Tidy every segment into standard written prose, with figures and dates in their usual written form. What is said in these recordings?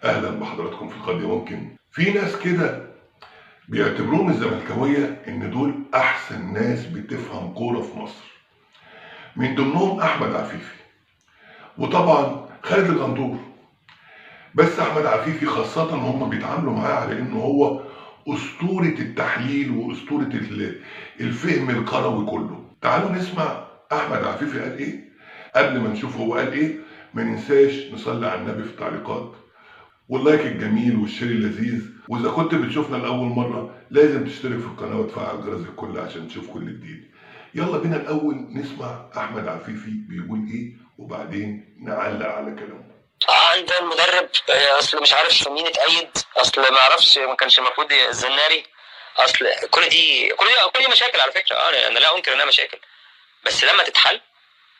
اهلا بحضراتكم في القضية. ممكن في ناس كده بيعتبروهم الزملكاوية ان دول احسن ناس بتفهم كورة في مصر، من ضمنهم احمد عفيفي وطبعا خالد الغندور. بس احمد عفيفي خاصة هم بيتعاملوا معاه على انه هو اسطورة التحليل واسطورة الفهم الكروي كله. تعالوا نسمع احمد عفيفي قال ايه. قبل ما نشوف هو قال ايه، ما ننساش نصلي على النبي في التعليقات واللايك الجميل والشير اللذيذ، واذا كنت بتشوفنا لاول مره لازم تشترك في القناه وتفعل جرس الكل عشان تشوف كل جديد. يلا بينا الاول نسمع احمد عفيفي بيقول ايه وبعدين نعلق على كلامه. عند المدرب اصل مش عارف مين اتأيد، اصل ما اعرفش ما كانش المفروض الزناري، اصل كل دي مشاكل على فكره. انا لا انكر انها مشاكل، بس لما تتحل،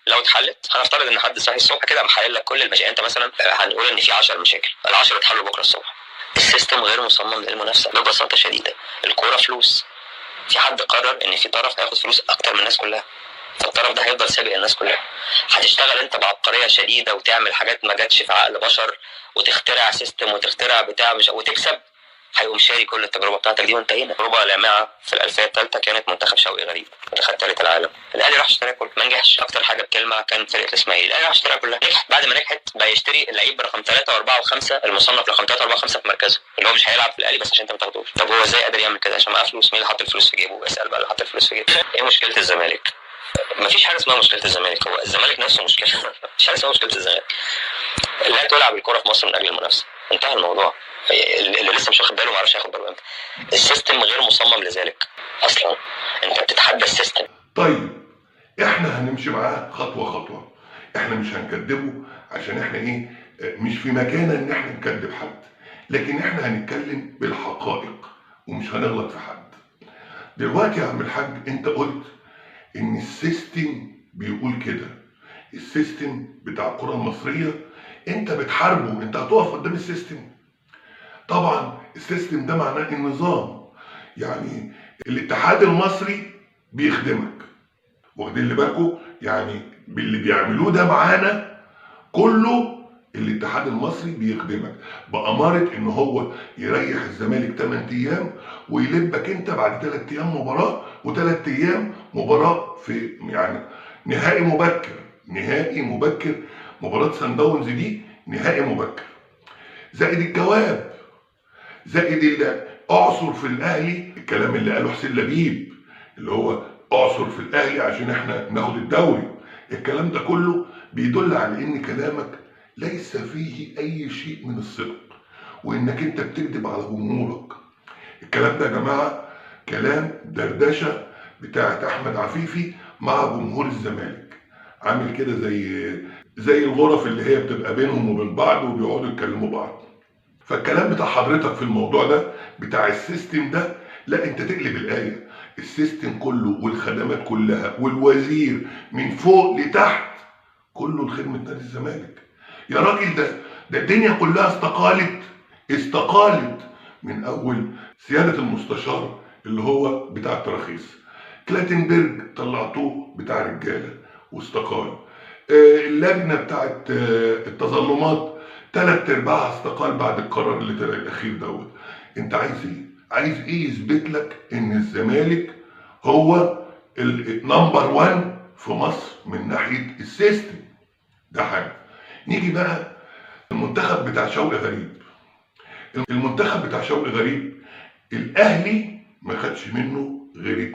لو اتحلت هنفترض ان حد صاحي الصبح كده محلل لك كل المشاكل. انت مثلا هنقول ان في 10 مشاكل، ال10 اتحلوا بكره الصبح. السيستم غير مصمم للمنافسه ببساطه شديده. الكوره فلوس، في حد قرر ان في طرف هياخد فلوس اكتر من الناس كلها، فالطرف ده هيفضل سابق الناس كلها. هتشتغل انت بعبقريه شديده وتعمل حاجات ما جاتش في عقل بشر وتخترع سيستم وتخترع بتاع مش وتكسب، هيقوم شاري كل التجربه بتاعتك دي وانتهينا. تجربه لامعه في الالفيه الثالثه كانت منتخب شوقي غريب، خد ثالث العالم. الاهلي راح اشترى كله، ما نجحش. اكتر حاجه بكلمه كان فرقه الاسماعيلي، الاهلي راح اشترى كلها، نجح. بعد ما نجحت بقى يشتري اللعيب رقم 3 و4 و5، المصنف رقم 3 و4 و5 في مركزه، اللي هو مش هيلعب في الاهلي بس عشان انت ما تاخدوش. طب هو ازاي قادر يعمل كده؟ عشان معاه فلوس. مين اللي حط الفلوس في جيبه؟ اسال بقى اللي حط الفلوس في جيبه. ايه مشكله الزمالك؟ مفيش حاجه اسمها مشكله الزمالك، هو الزمالك نفسه مشكله. مفيش حاجه اسمها مشكله الزمالك. لا تلعب الكوره في مصر من اجل المنافسه، انتهى الموضوع. اللي لسه مش واخد باله ما عرفش ياخد باله امتى. السيستم غير مصمم لذلك اصلا، انت بتتحدى السيستم. طيب احنا هنمشي معاه خطوه خطوه، احنا مش هنكدبه عشان احنا ايه، مش في مكاننا ان احنا نكدب حد، لكن احنا هنتكلم بالحقائق ومش هنغلط في حد. دلوقتي يا عم الحاج انت قلت ان السيستم بيقول كده، السيستم بتاع الكرة المصرية انت بتحاربه، انت هتقف قدام السيستم. طبعا السيستم ده معناه النظام، يعني الاتحاد المصري بيخدمك، واخدين اللي بالكم يعني باللي بيعملوه ده معانا كله. الاتحاد المصري بيخدمك بأمارة ان هو يريح الزمالك 8 ايام ويلبك انت بعد 3 ايام مباراة و3 ايام مباراة في يعني نهائي مبكر. نهائي مبكر مباراة سان داونز دي نهائي مبكر، زائد الجواب، زائد اللي اعصر في الاهلي، الكلام اللي قاله حسين لبيب اللي هو اعصر في الاهلي عشان احنا ناخد الدوري. الكلام ده كله بيدل على ان كلامك ليس فيه اي شيء من الصدق، وانك انت بتكذب على جمهورك. الكلام ده يا جماعه كلام دردشه بتاعت احمد عفيفي مع جمهور الزمالك، عامل كده زي الغرف اللي هي بتبقى بينهم وبين بعض وبيقعدوا يتكلموا بعض. فالكلام بتاع حضرتك في الموضوع ده بتاع السيستم ده، لا انت تقلب الايه. السيستم كله والخدمات كلها والوزير من فوق لتحت كله لخدمه نادي الزمالك. يا راجل ده الدنيا كلها استقالت من اول سياده المستشار اللي هو بتاع التراخيص كلاتنبرج، طلعتوه بتاع رجاله واستقال. اللجنه بتاعت التظلمات 3/4 استقال بعد القرار اللي طلع الاخير دوت. انت عايز ايه؟ عايز ايه يثبت لك ان الزمالك هو النمبر 1 في مصر من ناحيه السيستم؟ ده حاجه. نيجي بقى المنتخب بتاع شوقي غريب. المنتخب بتاع شوقي غريب الاهلي ما خدش منه غير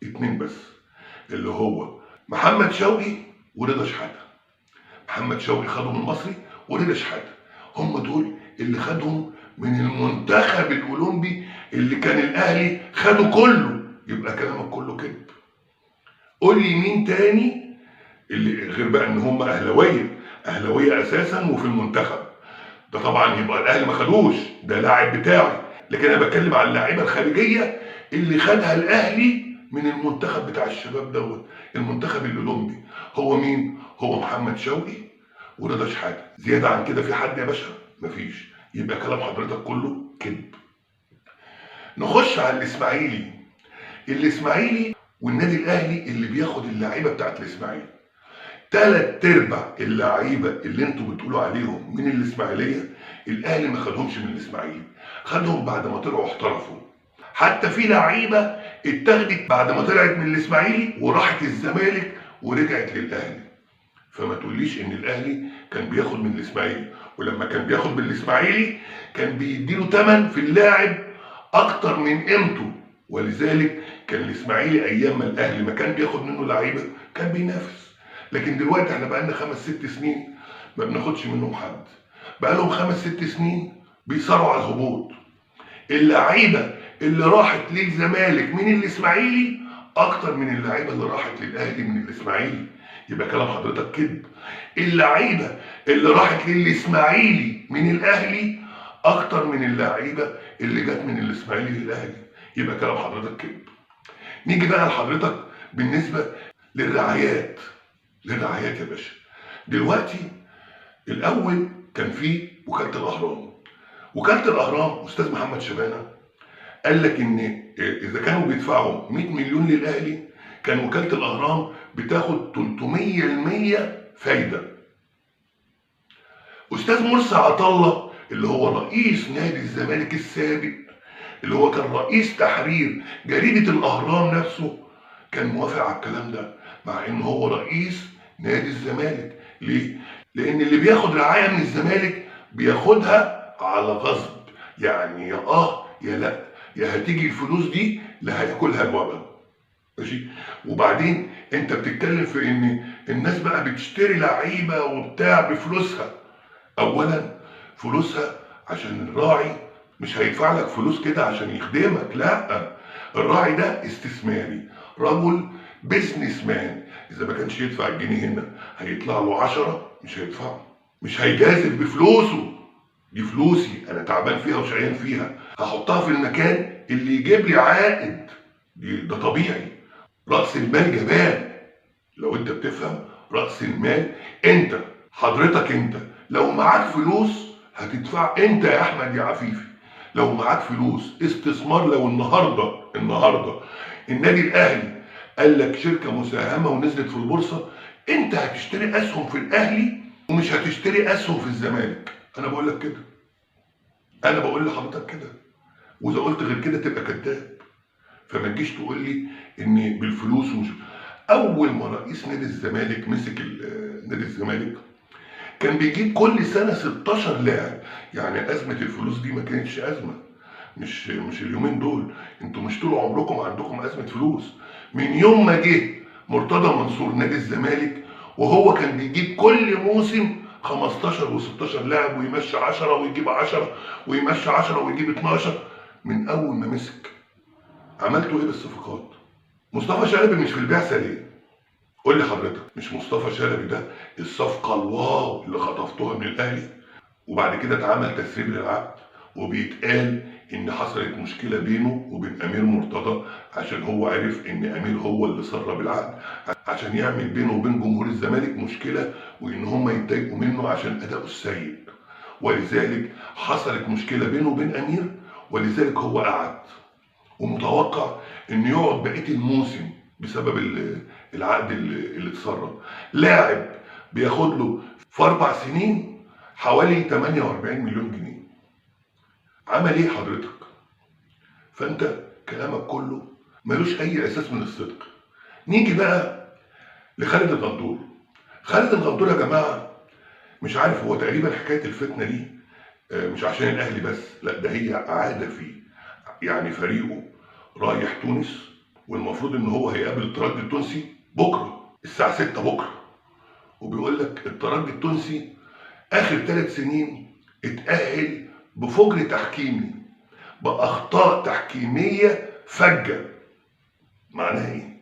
اتنين بس، اللي هو محمد شوقي ورضا شحاته. محمد شوقي خده من المصري ورضا شحاته، هم دول اللي خدهم من المنتخب الاولمبي اللي كان الاهلي خده كله. يبقى كلامك كله كذب. قول لي مين تاني اللي غير بقى ان هم اهلاويه اساسا وفي المنتخب ده؟ طبعا يبقى الاهلي ما خدوش، ده لاعب بتاعي، لكن انا بتكلم على اللاعيبه الخارجيه اللي خدها الاهلي من المنتخب بتاع الشباب دوت، المنتخب الاولمبي. هو مين؟ هو محمد شوقي ورضا شحاته. زياده عن كده في حد يا باشا؟ مفيش. يبقى كلام حضرتك كله كذب. نخش على الاسماعيلي والنادي الاهلي اللي بياخد اللعيبه بتاعت الاسماعيلي. 3/4 اللعيبه اللي انتوا بتقولوا عليهم من الاسماعيليه الاهلي ما خدهمش من الاسماعيلي، خدهم بعد ما طلعوا احترفوا. حتى في لعيبه اتاخدت بعد ما طلعت من الاسماعيلي وراحت الزمالك ورجعت للاهلي. فما تقوليش ان الاهلي كان بياخد من الاسماعيلي، ولما كان بياخد من الاسماعيلي كان بيديله ثمن في اللاعب اكتر من قيمته، ولذلك كان الاسماعيلي ايام ما الاهلي ما كان بياخد منه لعيبه كان بينافس. لكن دلوقتي احنا بقالنا 5-6 سنين ما بناخدش منهم حد، بقالهم 5-6 سنين بيصارعوا على الهبوط. اللعيبه اللي راحت للزمالك من الاسماعيلي اكتر من اللعيبه اللي راحت للاهلي من الاسماعيلي، يبقى كلام حضرتك كذب. اللعيبه اللي راحت للاسماعيلي من الاهلي اكتر من اللعيبه اللي جت من الاسماعيلي للاهلي، يبقى كلام حضرتك كذب. نيجي بقى لحضرتك بالنسبه للرعايات يا باشا. دلوقتي الاول كان في وكاله الاهرام. وكاله الاهرام استاذ محمد شبانه قال لك ان اذا كانوا بيدفعوا 100 مليون للاهلي كان وكاله الاهرام بتاخد 300% فايده. استاذ مرسي عطله اللي هو رئيس نادي الزمالك السابق، اللي هو كان رئيس تحرير جريده الاهرام نفسه، كان موافق على الكلام ده مع ان هو رئيس نادي الزمالك. ليه؟ لان اللي بياخد رعايه من الزمالك بياخدها على غصب، يعني يا يا لا، يا هتيجي الفلوس دي لا هياكلها الوبا. ماشي؟ وبعدين انت بتتكلم في ان الناس بقى بتشتري لعيبه وبتاع بفلوسها. اولا فلوسها عشان الراعي مش هيدفع لك فلوس كده عشان يخدمك، لا، الراعي ده استثماري، رجل بيزنس مان. اذا ما كانش يدفع الجنيه هنا هيطلع له 10 مش هيدفعه، مش هيجازف بفلوسه. دي فلوسي انا تعبان فيها وشقيان فيها، هحطها في المكان اللي يجيب لي عائد، ده طبيعي. راس المال جبان، لو انت بتفهم راس المال. انت حضرتك انت لو معاك فلوس هتدفع. انت يا احمد يا عفيفي لو معاك فلوس استثمار، لو النهارده النادي الاهلي قال لك شركه مساهمه ونزلت في البورصه، انت هتشتري اسهم في الاهلي ومش هتشتري اسهم في الزمالك. انا بقول لك كده، انا بقول لحضرتك كده، واذا قلت غير كده تبقى كذاب. فما تجيش تقول لي ان بالفلوس ومش. اول ما رئيس نادي الزمالك مسك نادي الزمالك كان بيجيب كل سنه 16 لاعب. يعني ازمه الفلوس دي ما كانتش ازمه، مش اليومين دول، انتوا مش طول عمركم عندكم ازمه فلوس. من يوم ما جه مرتضى منصور نادي الزمالك وهو كان بيجيب كل موسم 15 و16 لاعب ويمشي 10 ويجيب 10 ويمشي 10 ويجيب 12. من اول ما مسك عملتوا ايه بالصفقات؟ مصطفى شلبي مش في البعثه ليه؟ قول لي حضرتك، مش مصطفى شلبي ده الصفقه الواو اللي خطفتوها من الاهلي؟ وبعد كده اتعمل تسريب للعقد وبيتقال ان حصلت مشكله بينه وبين امير مرتضى عشان هو عرف ان امير هو اللي سرب العقد عشان يعمل بينه وبين جمهور الزمالك مشكله وان هم يتضايقوا منه عشان اداؤه السيء، ولذلك حصلت مشكله بينه وبين امير، ولذلك هو قعد ومتوقع انه يقعد بقيه الموسم بسبب العقد اللي اتسرب. لاعب بياخد له في 4 سنين حوالي 48 مليون جنيه. عمل ايه حضرتك؟ فانت كلامك كله ملوش اي اساس من الصدق. نيجي بقى لخالد الغندور. خالد الغندور يا جماعه مش عارف، هو تقريبا حكايه الفتنه دي مش عشان الاهلي بس، لا ده هي عاده فيه. يعني فريقه رايح تونس والمفروض ان هو هيقابل الترجي التونسي بكره الساعه 6 بكره، وبيقول لك الترجي التونسي اخر 3 سنين اتأهل بفجر تحكيمي، باخطاء تحكيميه فجه. معناها ايه؟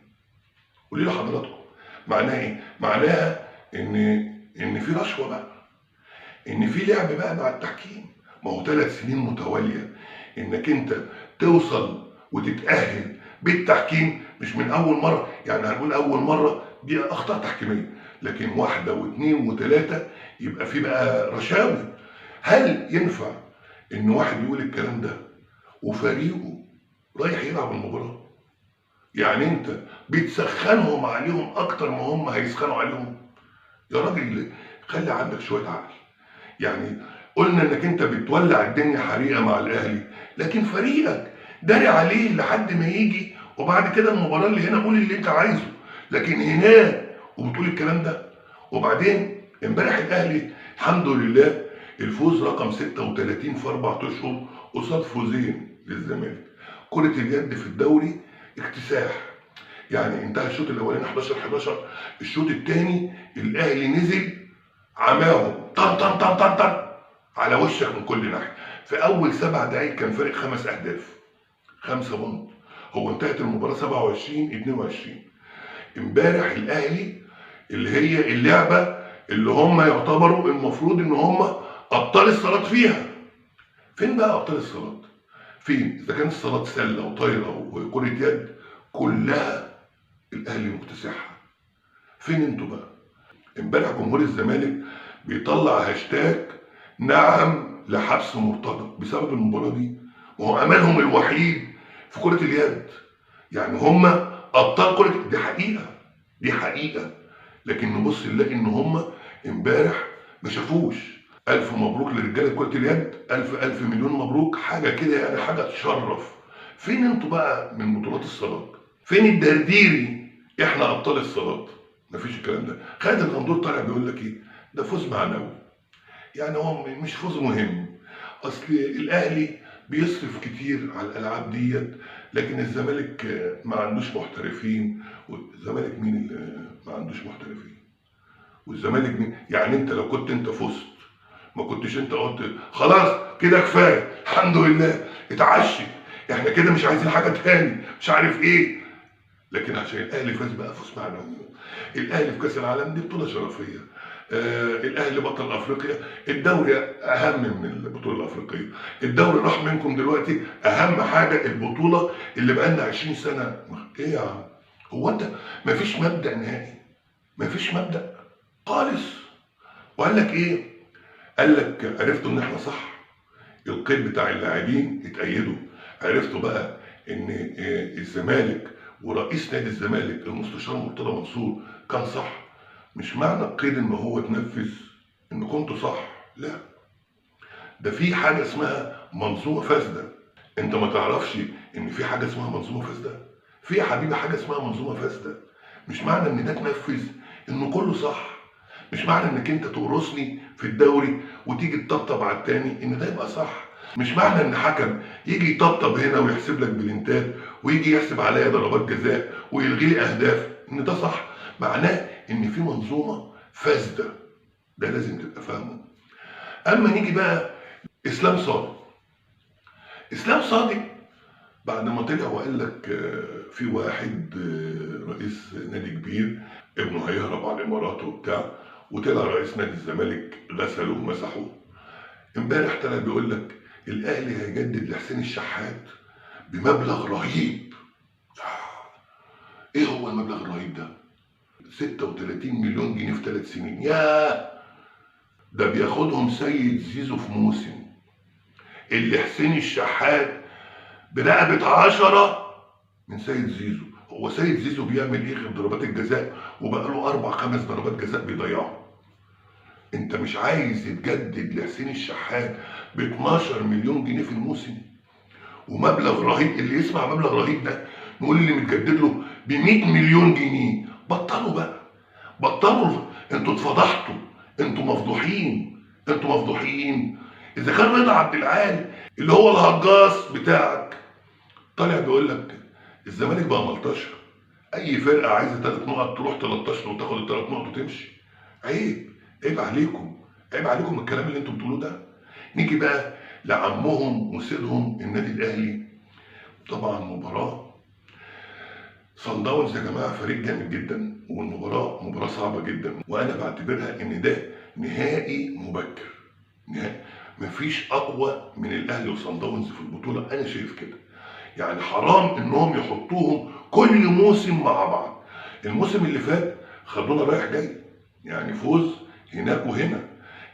قولي لي حضراتكم معناها ايه؟ معناها ان في رشوه بقى، ان في لعب بقى مع التحكيم. ما هو 3 سنين متواليه انك انت توصل وتتأهل بالتحكيم مش من اول مره. يعني هنقول اول مره دي اخطاء تحكيميه، لكن 1 و2 و3 يبقى في بقى رشاوي. هل ينفع ان واحد يقول الكلام ده وفريقه رايح يلعب المباراه؟ يعني انت بتسخنهم عليهم اكتر ما هم هيسخنوا عليهم؟ يا راجل خلي عندك شويه عقل. يعني قلنا انك انت بتولع الدنيا حريقه مع الاهلي، لكن فريقك داري عليه لحد ما يجي، وبعد كده المباراه اللي هنا قول اللي انت عايزه، لكن هناك وبتقول الكلام ده. وبعدين امبارح الاهلي الحمد لله الفوز رقم 36 في 4 اشهر قصاد فوزين للزمالك. كرة اليد في الدوري اكتساح، يعني انتهى الشوط الاولاني 11-11، الشوط الثاني الاهلي نزل عماهم طن طن طن طن طن على وشك من كل ناحيه. في اول 7 دقائق كان فارق 5 اهداف، 5 بونت. هو انتهت المباراه 27-22. امبارح الاهلي اللي هي اللعبه اللي هم يعتبروا المفروض ان هم ابطال الصالات فيها، فين بقى ابطال الصالات؟ فين؟ اذا كانت الصالات سله وطايره وكره يد كلها الاهلي مكتسحها، فين انتوا بقى؟ امبارح جمهور الزمالك بيطلع هاشتاج نعم لحبس مرتضى بسبب المباراه دي، وهو املهم الوحيد في كره اليد. يعني هم ابطال كره، دي حقيقه، دي حقيقه، لكن نبص نلاقي ان هم امبارح ما شافوش. الف مبروك لرجاله كره اليد، الف مليون مبروك، حاجه كده يعني حاجه تشرف. فين انتوا بقى من بطولات الصالات؟ فين الدرديري احنا ابطال الصالات؟ مفيش الكلام ده. خالد الغندور طالع بيقول لك ايه؟ ده فوز معنوي، يعني هو مش فوز مهم، اصل الاهلي بيصرف كتير على الالعاب ديت، لكن الزمالك ما عندوش محترفين. والزمالك مين اللي ما عندوش محترفين؟ والزمالك مين؟ يعني انت لو كنت انت فزت ما كنتش انت قلت خلاص كده كفايه الحمد لله اتعشي، احنا كده مش عايزين حاجه تاني مش عارف ايه. لكن عشان الاهلي فاز بقى فوز معنوي. الاهلي في كاس العالم دي بطوله شرفيه، الاهلي بطل افريقيا، الدوري اهم من البطوله الافريقيه، الدوري راح منكم دلوقتي، اهم حاجه البطوله اللي بقالنا 20 سنه. ايه يا عم؟ هو انت مفيش مبدا نهائي؟ مفيش مبدا خالص. وقال لك ايه؟ قال لك عرفتوا ان احنا صح، القيد بتاع اللاعبين اتأيدوا، عرفتوا بقى ان الزمالك ورئيس نادي الزمالك المستشار مرتضى منصور كان صح. مش معنى القيد ان هو اتنفذ ان كنتوا صح، لا، ده في حاجه اسمها منظومه فاسده. انت ما تعرفش ان في حاجه اسمها منظومه فاسده؟ في يا حبيبي حاجه اسمها منظومه فاسده. مش معنى ان ده اتنفذ انه كله صح، مش معنى انك انت تقرصني في الدوري وتيجي تطبطب على التاني ان ده يبقى صح. مش معنى ان حكم يجي يطبطب هنا ويحسب لك بلنتات ويجي يحسب عليا ضربات جزاء ويلغي لي اهداف ان ده صح. معناه ان في منظومه فاسده، ده لازم تبقى فاهمه. اما نيجي بقى اسلام صادق. اسلام صادق بعد ما طلع وقال لك في واحد رئيس نادي كبير ابنه هيهرب على الامارات وبتاع، وطلع رئيس نادي الزمالك غسله ومسحه. امبارح طلع بيقول لك الاهلي هيجدد لحسين الشحات بمبلغ رهيب. ايه هو المبلغ الرهيب ده؟ 36 مليون جنيه في 3 سنين. ياه، ده بياخدهم سيد زيزو في موسم. اللي حسين الشحات برقبة 10 من سيد زيزو. هو سيد زيزو بيعمل ايه غير ضربات الجزاء؟ وبقى له 4-5 ضربات جزاء بيضيعهم. انت مش عايز يتجدد لحسين الشحات ب 12 مليون جنيه في الموسم ومبلغ رهيب؟ اللي يسمع مبلغ رهيب ده نقول اللي متجدد له ب 100 مليون جنيه. بطلوا بقى، بطلوا، انتوا اتفضحتوا، انتوا مفضوحين، انتوا مفضوحين. اذا كان رضا عبد العال اللي هو الهجاص بتاعك طالع بيقول لك الزمالك بقى ملطشه، اي فرقه عايزه 3 نقط تروح 13 وتاخد ال3 نقط وتمشي. عيب، عيب عليكم، عيب عليكم الكلام اللي انتوا بتقولوه ده. نيجي بقى لعمهم وسيدهم النادي الاهلي. طبعا مباراه صن داونز يا جماعه فريق جامد جدا، والمباراه مباراه صعبه جدا، وانا بعتبرها ان ده نهائي مبكر. نهائي مفيش اقوى من الاهلي وصن داونز في البطوله، انا شايف كده. يعني حرام انهم يحطوهم كل موسم مع بعض. الموسم اللي فات خدونا رايح جاي، يعني فوز هناك وهنا،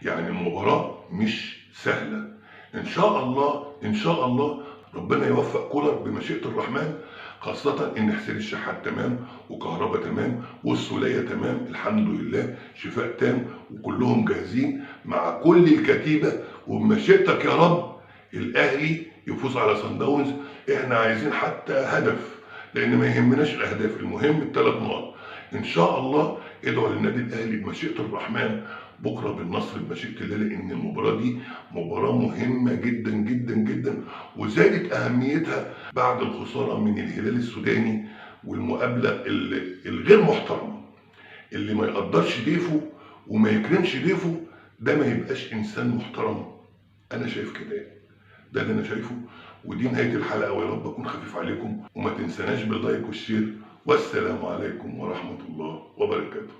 يعني المباراه مش سهله. ان شاء الله ان شاء الله ربنا يوفق كولر بمشيئه الرحمن خاصة إن حسين الشحات تمام وكهربا تمام والسولية تمام الحمد لله، شفاء تام وكلهم جاهزين مع كل الكتيبة. وبمشيئتك يا رب الأهلي يفوز على صن داونز. إحنا عايزين حتى هدف، لأن ما يهمناش الأهداف، المهم ال3 نقط. إن شاء الله ادعوا للنادي الأهلي بمشيئة الرحمن بكرة بالنصر بمشيئة الله، لأن المباراة دي مباراة مهمة جدا جدا جدا، وزادت أهميتها بعد الخسارة من الهلال السوداني والمقابلة الغير محترمة. اللي ما يقدرش ضيفه وما يكرمش ضيفه ده ما يبقاش إنسان محترم. أنا شايف كده، ده اللي أنا شايفه. ودي نهاية الحلقة، ويا رب أكون خفيف عليكم، وما تنساناش باللايك والشير. والسلام عليكم ورحمة الله وبركاته.